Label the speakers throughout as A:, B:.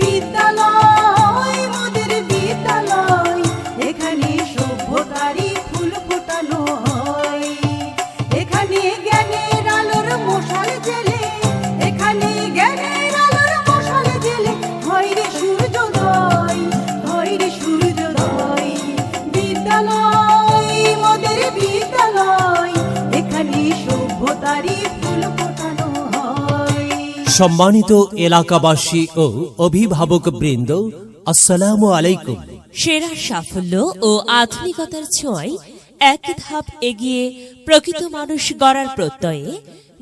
A: বিদ্যালয় মোদের বিদ্যালয়, এখানে সভ্যতারই ফুল ফোটানো হয়। এখানে জ্ঞানের আলোর মশাল জেলে, এখানে জ্ঞানের আলোর মশাল জেলে হয় রে সূর্যোদয়, হয় রে সূর্যোদয়। বিদ্যালয় মোদের বিদ্যালয়, এখানে সভ্যতারই ফুল ফোটানো হয়।
B: সম্মানিত এলাকাবাসী ও অভিভাবক বৃন্দ, আসসালামু আলাইকুম।
C: সেরা সাফল্য ও আধুনিকতার ছোঁয়ায় এক ধাপ এগিয়ে প্রকৃত মানুষ গড়ার প্রত্যয়ে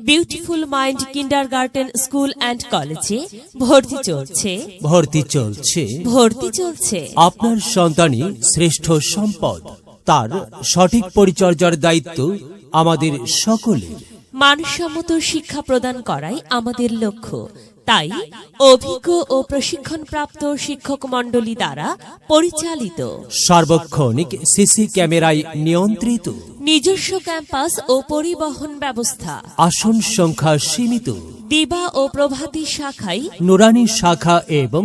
C: beautiful mind kindergarten school and কলেজে ভর্তি চলছে।
B: আপনার সন্তানই শ্রেষ্ঠ সম্পদ, তার সঠিক পরিচর্যার দায়িত্ব আমাদের সকলের।
C: মানসম্মত শিক্ষা প্রদান করাই আমাদের লক্ষ্য। তাই অভিজ্ঞ ও প্রশিক্ষণপ্রাপ্ত শিক্ষক মণ্ডলী দ্বারা পরিচালিত,
B: সার্বক্ষণিক সিসি ক্যামেরায় নিয়ন্ত্রিত,
C: নিজস্ব ক্যাম্পাস ও পরিবহন ব্যবস্থা,
B: আসন সংখ্যা সীমিত,
C: দিবা ও প্রভাতী শাখায়
B: নুরানি শাখা এবং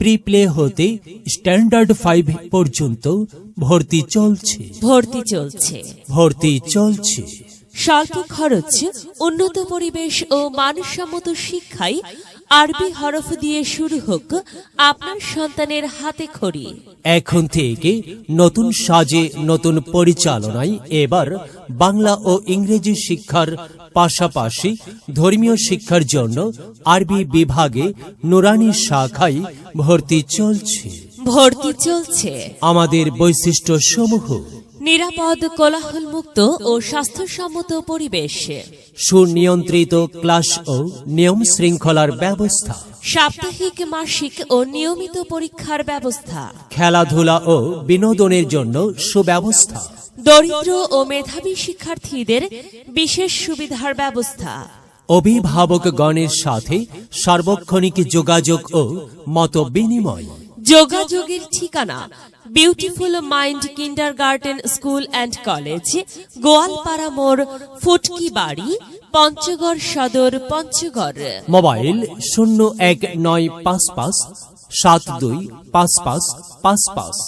B: প্রিপ্লে হতে স্ট্যান্ডার্ড 5 পর্যন্ত ভর্তি চলছে।
C: স্বল্প খরচ, উন্নত পরিবেশ ও মানসম্মত শিক্ষায় আরবি হরফ দিয়ে শুরু হোক আপনার সন্তানের হাতে খড়ি।
B: এখন থেকে নতুন সাজে নতুন পরিচালনায় এবার বাংলা ও ইংরেজি শিক্ষার পাশাপাশি ধর্মীয় শিক্ষার জন্য আরবি বিভাগে নুরানি শাখায় ভর্তি চলছে। আমাদের বৈশিষ্ট্য সমূহ:
C: নিরাপদ, কোলাহলমুক্ত ও স্বাস্থ্যসম্মত পরিবেশ,
B: সুনিয়ন্ত্রিত ক্লাস ও নিয়ম শৃঙ্খলার ব্যবস্থা,
C: সাপ্তাহিক, মাসিক ও নিয়মিত পরীক্ষার ব্যবস্থা,
B: খেলাধুলা ও বিনোদনের জন্য সুব্যবস্থা,
C: দরিদ্র ও মেধাবী শিক্ষার্থীদের বিশেষ সুবিধার ব্যবস্থা,
B: অভিভাবকগণের সাথে সার্বক্ষণিক যোগাযোগ ও মত বিনিময়।
C: যোগাযোগের ঠিকানা: beautiful mind kindergarten school and college, Goalpara মোড়, ফুটকি বাড়ি, পঞ্চগড় সদর, পঞ্চগড়।
B: মোবাইল 01955725555,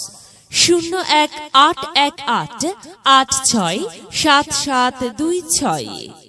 C: 01818867726।